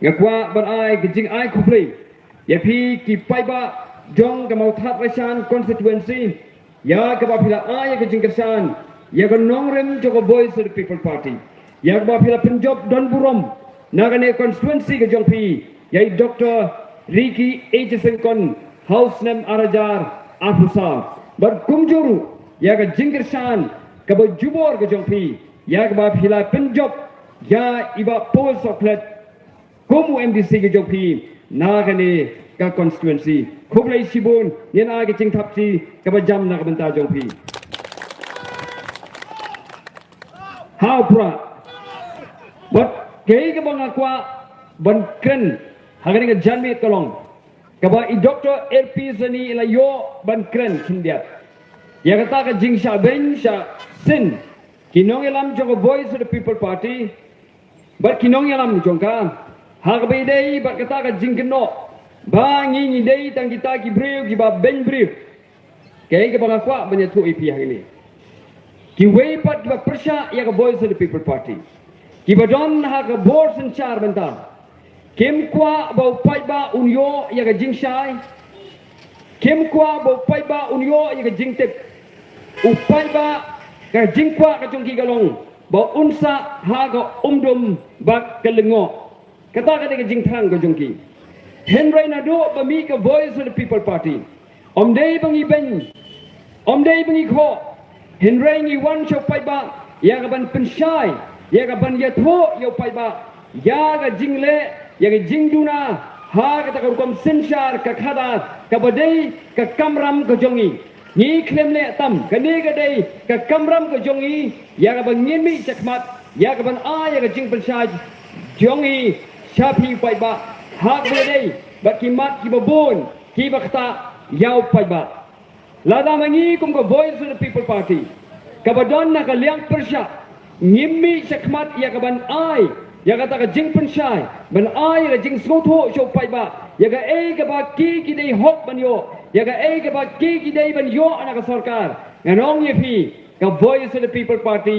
ngakwa berai ke jing ai kuplei ya pi ki paitbah jong ke mau that rasan constituency ya ke ba phila ai ke jing kersan ya ke nongrem joko voice of the people party ya ke ba phila penjob don burom nagane constituency ke jong pi ya Dr. Ricky Ejesenkon house name arajar afusar bar kumjuru ya ke jing kersan ke ba jubor ke jong pi ya ke ba phila penjob ya iba pol soklet kumu MDC ke jong pi nagane ka constituency kublai sibun yen a ke jingtap si ke ba jam na ke benta jong pi how pra but ke ke bang akwa ban kren hagani ke janmi tolong ke ba I Dr. LP Zani la yo ban kren kindia ya kata ke jingsha ben sha sin kinong elam jong voice of the people party but kinong elam jongka hagbai dei bat kata ke jingkeno bangi ni dei tang kita ki breu ki ba ben breu ke ke bang akwa banyak tu IP hari ni ki wei pat ba persya ya ke voice of the people party ki ba don ha ke board senchar benta Kim Kwah bau paitbah unyo ya ke jingshai Kim Kwah bau paitbah unyo ya ke jingtip paitbah ke jingkwa ke jongki galong bau unsa ha ke umdum ba ke lengo kata ke jingthang ke jongki Henry Nado bami ke voice of the people party om dei bangi ben om dei bangi kho Henry ni wan cho paitbah ya ke ban pynshai ya ke ban ya tho yo paitbah ya ke jingle ya ke jingduna ha ke ta kom senshar ke khada ke badai ke kamram ke jongi ni klem le tam ke ni ke dei ke kamram ke jongi ya ke ban ngin mi chakmat ya ke ban a ya ke jing pynshai jongi shapi paitbah hak bedai bakimat ki babon ki bakta yau paitbah lada mangi kum ko voice of the people party kabadon na kaliang persya ngimmi chakmat ya kaban ai ya kata ka jing pynshai ban ai la jing snotho show paitbah ya ka e ka ba ki dei hok ban yo ya ka e ka ba ki dei ban yo ana ka sarkar nganong ye pi ka voice of the people party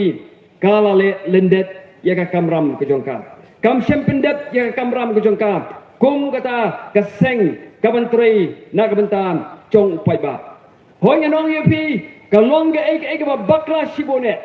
kala le lendet ya ka kamram ke jongka kam sempendep ya ka kamram ke jongka kum kata ka seng ka bantri na ka bentan chong paitbah hoi nganong ye pi ka long ge e ka ba bakla shibone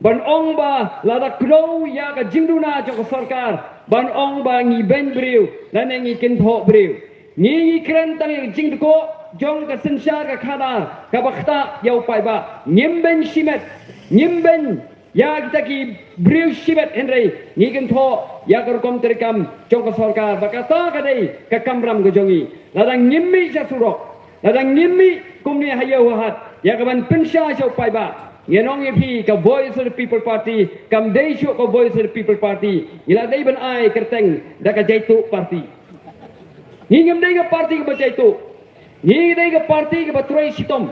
ban ong ba la da kro ya ka jingduna cho sarkar ban ong ba ngi ben briu la ne ngi kin tho briu ngi kren tang jing ko jong ka senshar ka khada ka bakta yau paitbah ngim ben shimet ngim ben ya kita ki briu shimet henry ngi kin tho ya ka kom terikam chong ka sarkar ba kata ka dei ka kamram go jongi la da ngimmi cha surok la da ngimmi kum ni hayo hat ya ka ban pynshai cho paitbah Yenong ye ka voice of the people party kam dei sho ka voice of the people party ila dei ban ai kerteng da ka jaitu party ni ngam dei ka party ka jaitu ni dei ka party ka batroi sitom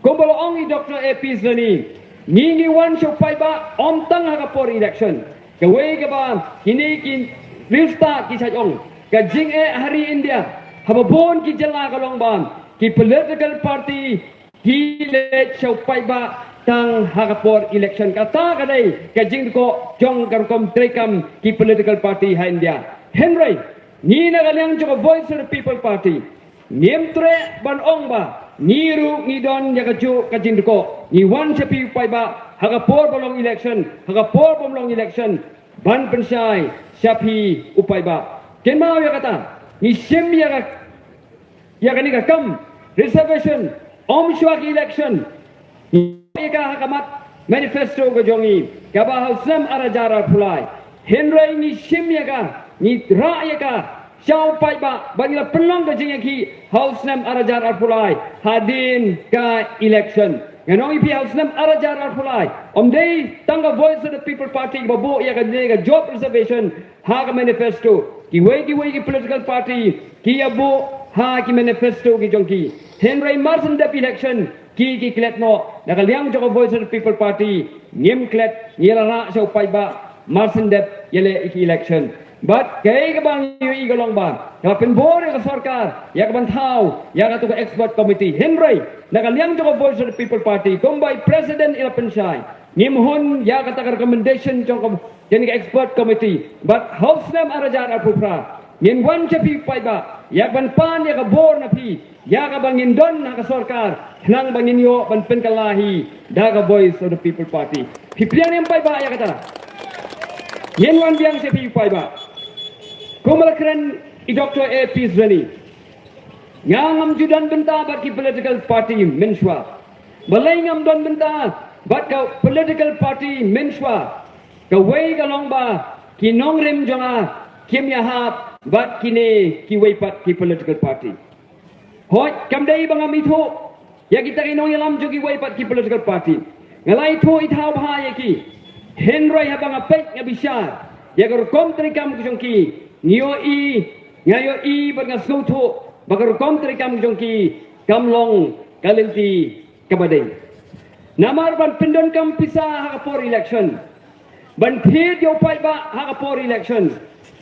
kombolo ong I Dr. AP Zani ni wan sho paitbah om tang ha ka por election ka wei ka ba hini kin lista ki sajong ka jing e hari India hababon ki jala ka long ban ki political party ki le sho paitbah tang hakapor election kata kadai ka jing ko jong karkom trekam ki political party ha India Henry ni na galyang jo voice of the people party niemtre ban ong ba niru ni don ya ka ju ka jing ko ni wan chapi paitbah hakapor bolong election hakapor bolong election ban pynshai chapi upaitbah kenmao ya kata ni sem ya ka ni ka kam reservation om shwak election Ika hakamat manifesto ko jongi kaba hausam arajara pulai Henry ni simyaka ni raayaka shau paitbah bangila pelong ko jingaki hausam arajara pulai hadin ka election nganong ipi hausam arajara pulai omdei tangga voice of the people party babu ya ka job reservation ha ka manifesto ki wei ki political party ki abu ha ki manifesto ki jongki Henry Martin dep election ki klet no nakaliang joko voice of the people party ngim klet ngilara so paitbah marsin dep yele election but kay kabang yu igalong ba kapin bore ka sarkar ya kaban thau ya ka to expert committee Henry nakaliang joko voice of the people party kumbay president ila pynshai ngimhun ya ka recommendation joko jeni expert committee but house name arajar apupra ngin wan chapi paitbah ya ban pan ya ka bor na pi ya ka bangin don na ka sarkar nang bangin yo ban pen kalahi daga voice of the people party pipian yang paitbah ya kata ngin wan biang chapi paitbah kumalakran i Dr. A.P. Zani ngam judan benta bat ki political party menshwa balai ngam don benta bat ka political party menshwa ka wei ka long ba ki nong rim jonga Kim Yahap bat kini ki weipat ki political party. Hoi kamdai bangam itu ya kita kinong yalam jo ki weipat ki political party. Ngalai itu itau bahaya ki. Henry habang apek ngabisar. Ya gar kom trikam kusongki. Ngayo i bat ngasuto bagar kom trikam kusongki kamlong kalenti kabadai. Namar ban pindon kam pisah hakapor election. Ban phid yo paitbah hakapor election.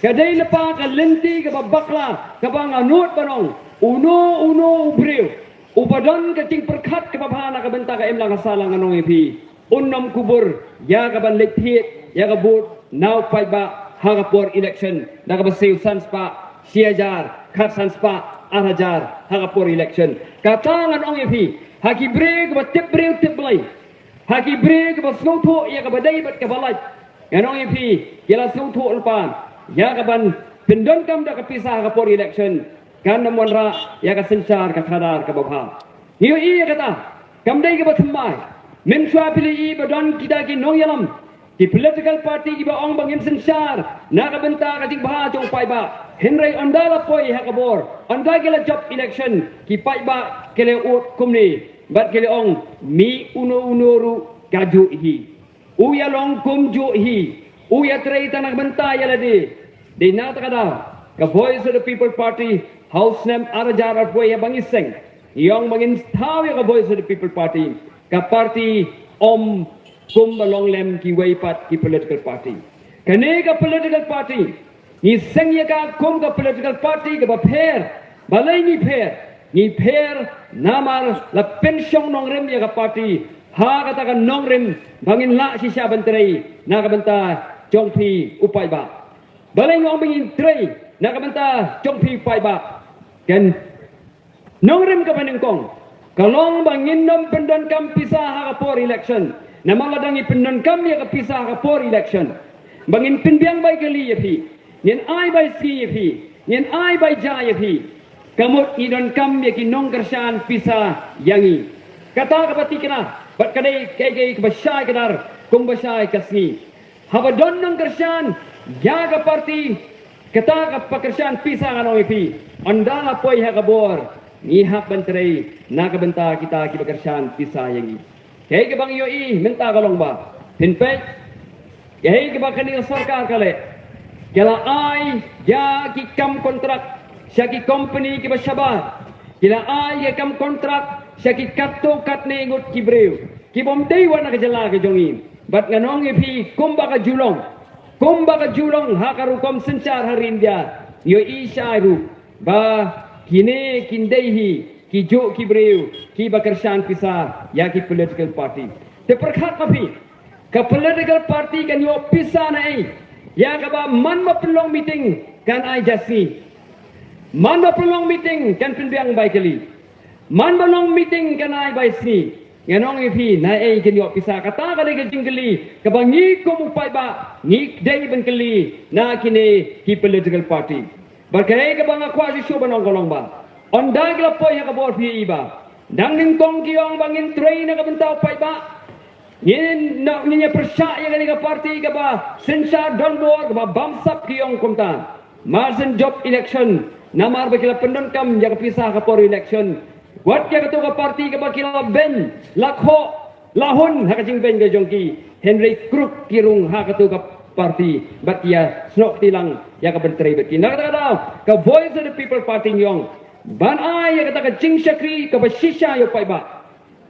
Kadai lepa ka lenti ka bakla ka bang anut banong uno ubreu upadon ka ting perkhat ka babhana ka benta ka emlang salang anong ipi unnam kubur ya ka ban lekthit ya ka bot now paitbah hagapor election na ka basiw sanspa siajar khat sanspa 8,000 hagapor election katangan ong ipi haki breu ka tip breu tip blai haki breu ka snotho ya ka badai bat ka balai anong ipi kila snotho lepan ya kaban pindon kam dah kepisah ke por election kan namun ra ya ka sencar ka thadar ka babha hiyo i kata kam dai ke bathmai min swa pili i badon kita ki nong yalam ki political party ki ba ong bangin sencar na ka benta ka ting bha chong pai ba henry ondala poi ha ka bor onda kela job election ki pai ba kele ut kumni bat kele ong mi uno ru gaju hi uya long kum ju hi uya trei tanang benta ya ladi di nata kada ka voice of the people party house name arajar arpoy ya bangiseng yang bangin thaw ya ka voice of the people party ka party om kum balong lem ki weipat ki political party kane ka political party ni seng ya ka kum ka political party ka ba pher balai ni pher namar la pension nong rem ya ka party ha kata ka nong rem bangin la si sya bentrai na ka benta jongpi upai ba balai ngong bingin trei nak benta jongpi upai ba kan nongrim ka panengkong kalong bangin nom pendon kam pisah ka por election namang ladangi pendon kam ya ka pisah ka por election bangin pinbiang bai kali yapi yen ai bai si yapi yen ai bai ja yapi kamut idon kam ya ki nong kersan pisah yangi kata ka pati kena bat kadai kai kebasai kadar kum basai kasni haba don nang kersan jaga parti kata ka pekerjaan pisang ano ipi andala poi ha kabor ni hak bentrei na ka benta kita ki pekerjaan pisah yangi kay ke bang yo i menta kalong ba pinpe kay ke bang kani sarkar kale kala ai ja ki kam kontrak sya ki company ki basaba kila ai ke kam kontrak sya ki katto katne ngut ki breu ki bom dei wana ka jala ke jongi bat nganong ipi kumba ka julong hakaru kom sencar hari India yo isyaru ba kine kindehi ki jo ki breu ki bakarsan pisah ya ki political party te perkhat kapi ka political party kan yo pisah nai ya ka ba man ma pelong meeting kan ai jasi man ma pelong meeting kan pinbiang bai kali man ma long meeting kan ai bai si nganong ipi na ai ken yo pisah kata ka de jingli ka bangi ko upai ba ni dei ben kali na kine ki political party barkai ka bang akwa si syo banong kolong ba onda gila poi ha ka bor pi ba dang ning tong kiong bangin train na ka bentau pai ba yin na nya persya ya ka party ka ba sensa don bor ka ba bamsap kiong kumta marsen job election namar ba kila pendon kam ya ka pisah ka por election wat kya ka party ka bakila ben lakho lahun hakajing ben ka jongki Henry Kruk kirung hakatu ka party bat ya snok tilang ya ka bentrei bet kina kata ka voice of the people party yong ban ai ya kata ka jingshakri ka basisha yo pai ba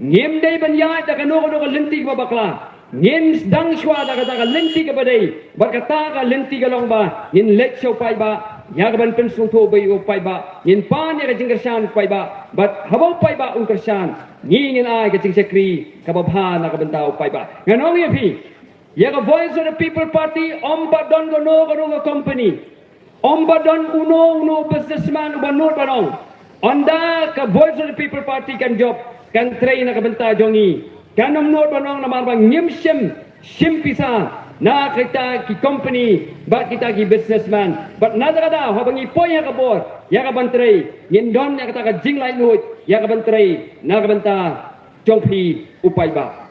ngem dei ban ya ta ka no ka lenti ka bakla ngin dang shwa da ka lenti ka badai bat kata ka lenti ka long ba ngin lek show pai ba ya ka ban pensung tho bai o pai ba ngin pan ya ka jingkersan pai ba bat habau pai ba un kersan ngin ai ka jingshakri ka babha na ka bentau pai ba nganong ya pi ya ka voice of the people party om ba don go no ka company Ombadon uno businessman ubanot banong. Onda ka Voice of the People Party kan job kan train na kabenta jongi. Kan nomnot banong na marbang nyimsim simpisa na kita ki company ba kita ki businessman. But nada kada habangi poy ya kabor ya kabantray ngindon ya kata ka jinglai nuit ya kabantray na kabenta jongpi upay ba.